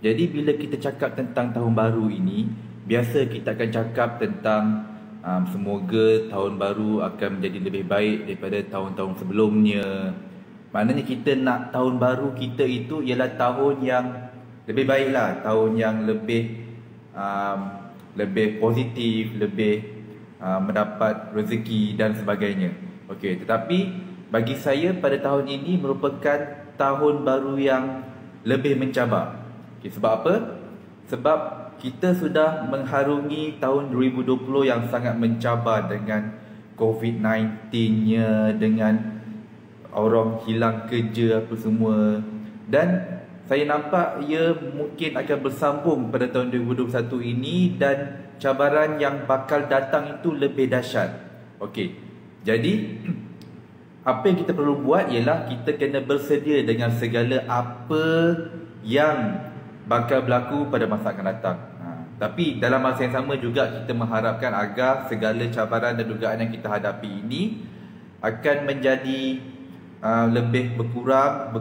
Jadi bila kita cakap tentang tahun baru ini, biasa kita akan cakap tentang semoga tahun baru akan menjadi lebih baik daripada tahun-tahun sebelumnya. Maknanya kita nak tahun baru kita itu ialah tahun yang lebih baik lah, tahun yang lebih positif, lebih mendapat rezeki dan sebagainya. Okey, tetapi bagi saya pada tahun ini merupakan tahun baru yang lebih mencabar. Okay, sebab apa? Sebab kita sudah mengharungi tahun 2020 yang sangat mencabar dengan COVID-19-nya, dengan orang hilang kerja apa semua. Dan saya nampak ia mungkin akan bersambung pada tahun 2021 ini dan cabaran yang bakal datang itu lebih dahsyat. Okey. Jadi apa yang kita perlu buat ialah kita kena bersedia dengan segala apa yang bakal berlaku pada masa akan datang. Tapi dalam masa yang sama juga kita mengharapkan agar segala cabaran dan dugaan yang kita hadapi ini akan menjadi lebih berkurang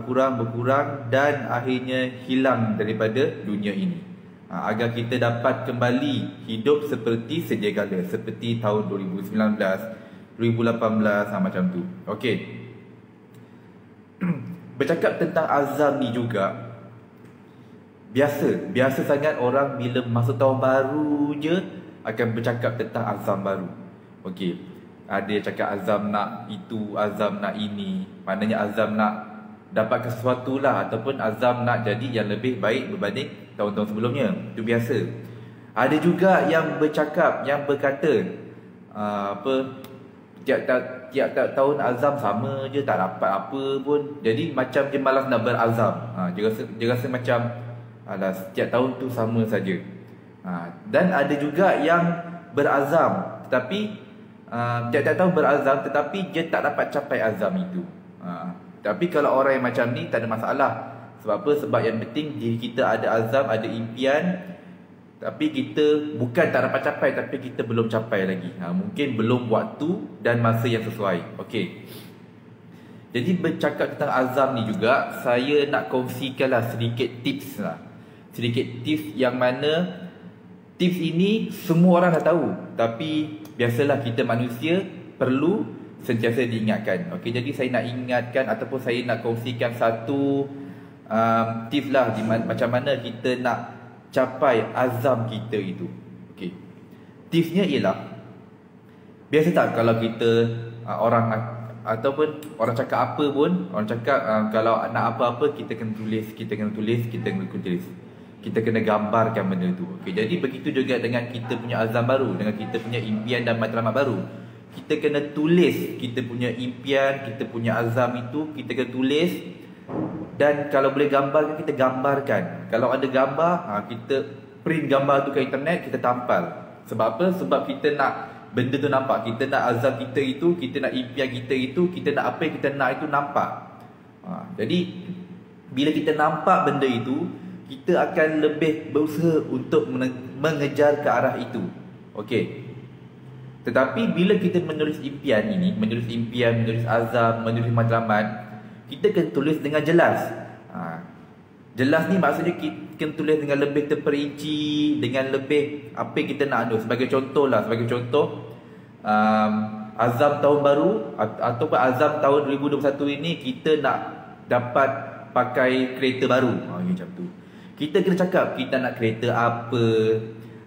dan akhirnya hilang daripada dunia ini. Agar kita dapat kembali hidup seperti sedia kala, seperti tahun 2019, 2018 macam tu. Okey. Bercakap tentang azam ni juga, Biasa sangat orang bila masuk tahun baru je akan bercakap tentang azam baru. Okey. Ada yang cakap azam nak itu, azam nak ini. Maknanya azam nak dapatkan sesuatu lah, ataupun azam nak jadi yang lebih baik berbanding tahun-tahun sebelumnya. Itu biasa. Ada juga yang bercakap, yang berkata tiap tahun azam sama je, tak dapat apa pun. Jadi macam dia malas nak berazam. Dia rasa macam alah, setiap tahun tu sama saja. Dan ada juga yang berazam tetapi tiap-tiap tahun berazam tetapi dia tak dapat capai azam itu. Tapi kalau orang yang macam ni tak ada masalah. Sebab apa? Sebab yang penting diri kita ada azam, ada impian, tapi kita bukan tak dapat capai, tapi kita belum capai lagi. Mungkin belum waktu dan masa yang sesuai. Okey. Jadi bercakap tentang azam ni juga, saya nak kongsikanlah sedikit tips lah. Sedikit tips yang mana tips ini semua orang dah tahu, tapi biasalah kita manusia perlu sentiasa diingatkan. Okey, jadi saya nak ingatkan ataupun saya nak kongsikan satu tips lah macam mana kita nak capai azam kita itu. Okey. Tipsnya ialah, biasa tak kalau kita orang ataupun orang cakap apa pun, orang cakap kalau nak apa-apa kita kena tulis, kita kena gambarkan benda tu. Okey, jadi begitu juga dengan kita punya azam baru, dengan kita punya impian dan matlamat baru. Kita kena tulis kita punya impian, kita punya azam itu, kita kena tulis. Dan kalau boleh gambarkan, kita gambarkan. Kalau ada gambar, kita print gambar tu ke internet, kita tampal. Sebab apa? Sebab kita nak benda tu nampak. Kita nak azam kita itu, kita nak impian kita itu, kita nak apa yang kita nak itu nampak. Jadi bila kita nampak benda itu, kita akan lebih berusaha untuk mengejar ke arah itu. Okey. Tetapi bila kita menulis impian ini, menulis azam, menulis matlamat, kita kena tulis dengan jelas. Jelas ni maksudnya kita kena tulis dengan lebih terperinci, dengan lebih apa yang kita nak. Sebagai contoh, azam tahun baru ataupun azam tahun 2021 ini kita nak dapat pakai kereta baru. Macam tu. Kita kena cakap kita nak kereta apa,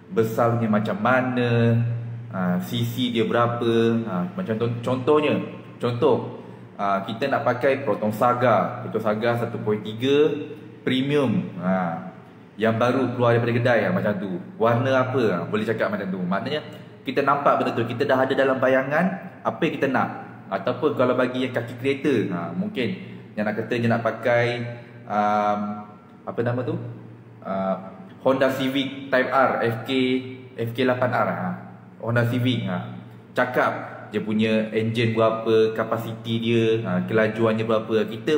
besarnya macam mana, cc dia berapa. Macam contohnya, kita nak pakai Proton Saga 1.3 premium, yang baru keluar daripada kedai, macam tu. Warna apa, boleh cakap macam tu. Maknanya kita nampak benda tu, kita dah ada dalam bayangan apa yang kita nak. Ataupun kalau bagi yang kaki kereta, mungkin yang nak kata dia nak pakai apa nama tu, Honda Civic Type R FK8R. Honda Civic, cakap dia punya enjin berapa, kapasiti dia, kelajuannya berapa. Kita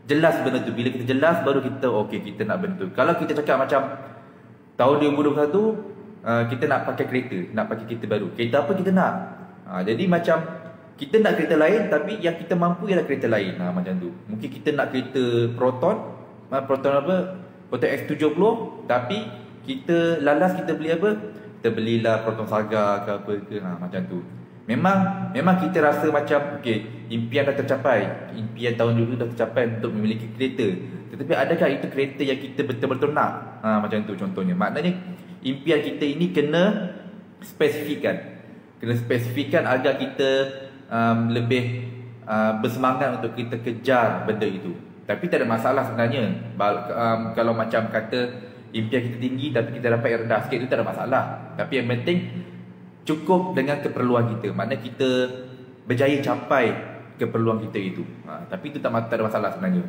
jelas benda tu. Bila kita jelas, baru kita okey, kita nak benda tu. Kalau kita cakap macam tahun 2021 kita nak pakai kereta baru, kereta apa kita nak? Jadi macam kita nak kereta lain, tapi yang kita mampu ialah kereta lain. Macam tu. Mungkin kita nak kereta Proton apa, Proton X70, tapi kita lalas kita beli apa? Kita belilah Proton Saga ke apa ke, macam tu. Memang kita rasa macam okey, impian dah tercapai. Impian tahun dulu dah tercapai untuk memiliki kereta. Tetapi adakah itu kereta yang kita betul-betul nak? Macam tu contohnya. Maknanya impian kita ini kena spesifikkan. Kena spesifikkan agar kita lebih bersemangat untuk kita kejar benda itu. Tapi tak ada masalah sebenarnya. Kalau macam kata impian kita tinggi tapi kita dapat yang rendah sikit, itu tak ada masalah. Tapi yang penting cukup dengan keperluan kita. Maknanya kita berjaya capai keperluan kita itu. Tapi itu tak ada masalah sebenarnya.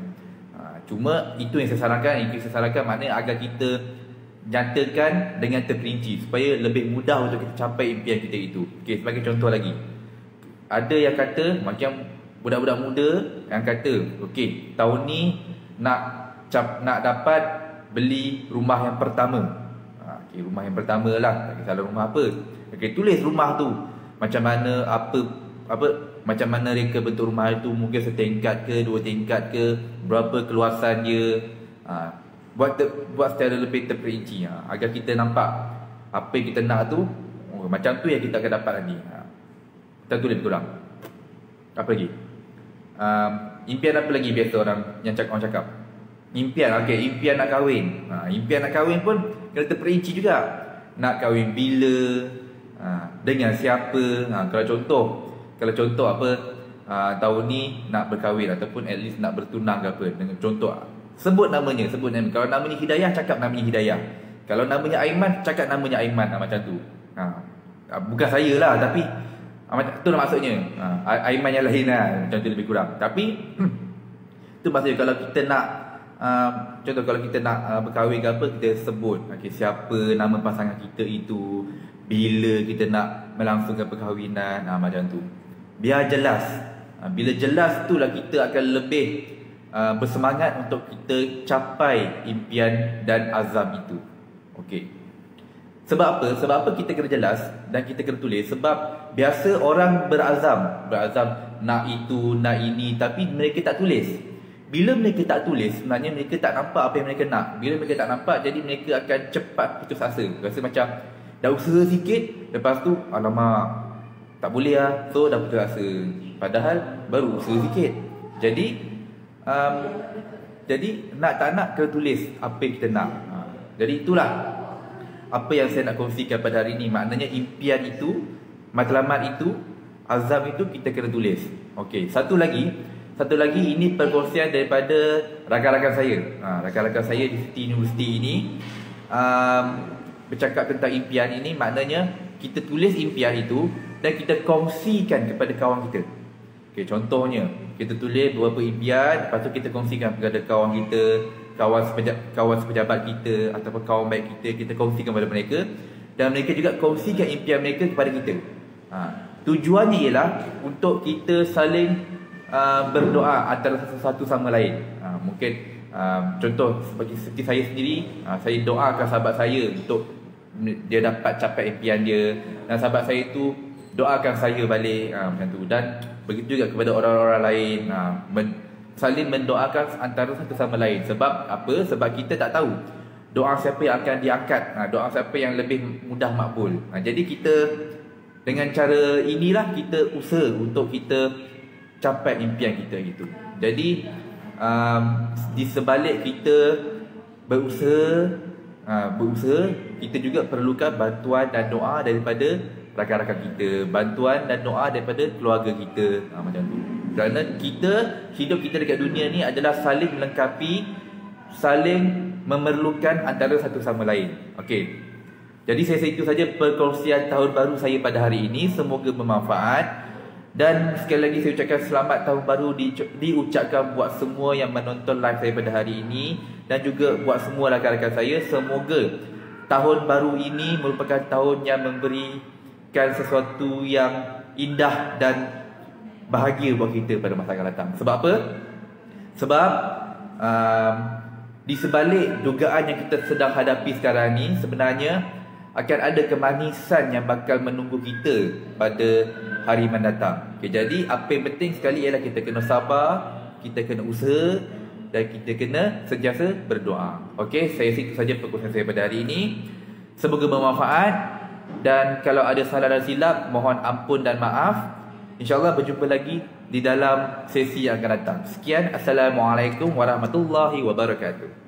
Cuma itu yang saya sarankan. Yang saya sarankan maknanya agar kita nyatakan dengan terperinci supaya lebih mudah untuk kita capai impian kita itu. Okay, sebagai contoh lagi, ada yang kata macam budak-budak muda yang kata okey, tahun ni nak dapat beli rumah yang pertama. Okay, rumah yang pertama lah, tak kisahlah rumah apa. Okey, tulis rumah tu macam mana, macam mana reka bentuk rumah itu, mungkin setingkat ke, 2 tingkat ke, berapa keluasan dia. Buat secara lebih terperinci, agar kita nampak apa yang kita nak tu, macam tu yang kita akan dapat nanti. Kita tulis lebih kurang. Apa lagi? Impian apa lagi biasa orang cakap? Impian, okey, impian nak kahwin. Impian nak kahwin pun kena terperinci juga. Nak kahwin bila, dengan siapa. Kalau contoh apa, tahun ni nak berkahwin ataupun at least nak bertunang ke apa, dengan contoh, sebut namanya. Kalau namanya Hidayah, cakap namanya Hidayah. Kalau namanya Aiman, cakap namanya Aiman, macam tu. Bukan saya lah, tapi tu lah maksudnya. Aiman yang lain lah, macam tu lebih kurang. Tapi tu maksudnya kalau kita nak contoh, kalau kita nak berkahwin ke apa, kita sebut siapa nama pasangan kita itu, bila kita nak melangsungkan perkahwinan, macam tu. Biar jelas. Bila jelas, itulah kita akan lebih bersemangat untuk kita capai impian dan azam itu. Okey. Sebab apa? Sebab apa kita kena jelas dan kita kena tulis? Sebab biasa orang berazam nak itu, nak ini, tapi mereka tak tulis. Bila mereka tak tulis, sebenarnya mereka tak nampak apa yang mereka nak. Bila mereka tak nampak, jadi mereka akan cepat putus asa. Rasa macam dah usaha sikit, lepas tu alamak, tak boleh lah, so dah putus asa. Padahal baru usaha sikit. Jadi nak tak nak kena tulis apa yang kita nak. Jadi itulah apa yang saya nak kongsikan pada hari ini. Maknanya impian itu, matlamat itu, azam itu kita kena tulis. Okey, satu lagi ini perkongsian daripada rakan-rakan saya. Rakan-rakan saya di City University ini bercakap tentang impian ini. Maknanya kita tulis impian itu dan kita kongsikan kepada kawan kita. Okey, contohnya kita tulis beberapa impian, lepas tu kita kongsikan kepada kawan kita, kawan sepejabat kita ataupun kawan baik kita kongsikan kepada mereka, dan mereka juga kongsikan impian mereka kepada kita. Tujuannya ialah untuk kita saling berdoa antara satu sama lain. Mungkin contoh seperti saya sendiri, saya doakan sahabat saya untuk dia dapat capai impian dia, dan sahabat saya itu doakan saya balik, macam tu. Dan begitu juga kepada orang-orang lain, saling mendoakan antara satu sama lain. Sebab apa? Sebab kita tak tahu doa siapa yang akan diangkat, doa siapa yang lebih mudah makbul. Jadi kita dengan cara inilah kita usaha untuk kita capai impian kita gitu. Jadi di sebalik kita berusaha, kita juga perlukan bantuan dan doa daripada rakan-rakan kita, bantuan dan doa daripada keluarga kita, macam tu. Kerana hidup kita dekat dunia ni adalah saling melengkapi, saling memerlukan antara satu sama lain. Okey. Jadi itu saja perkongsian tahun baru saya pada hari ini. Semoga bermanfaat. Dan sekali lagi saya ucapkan selamat tahun baru diucapkan buat semua yang menonton live saya pada hari ini, dan juga buat semua rakan-rakan saya. Semoga tahun baru ini merupakan tahun yang memberikan sesuatu yang indah dan bahagia buat kita pada masa akan datang. Sebab apa? Sebab di sebalik dugaan yang kita sedang hadapi sekarang ni, sebenarnya akan ada kemanisan yang bakal menunggu kita pada hari mendatang. Okay, jadi apa yang penting sekali ialah kita kena sabar, kita kena usaha, dan kita kena sentiasa berdoa. Okey, itu saja perkongsian saya pada hari ini. Semoga bermanfaat, dan kalau ada salah dan silap mohon ampun dan maaf. InsyaAllah berjumpa lagi di dalam sesi yang akan datang. Sekian, Assalamualaikum warahmatullahi wabarakatuh.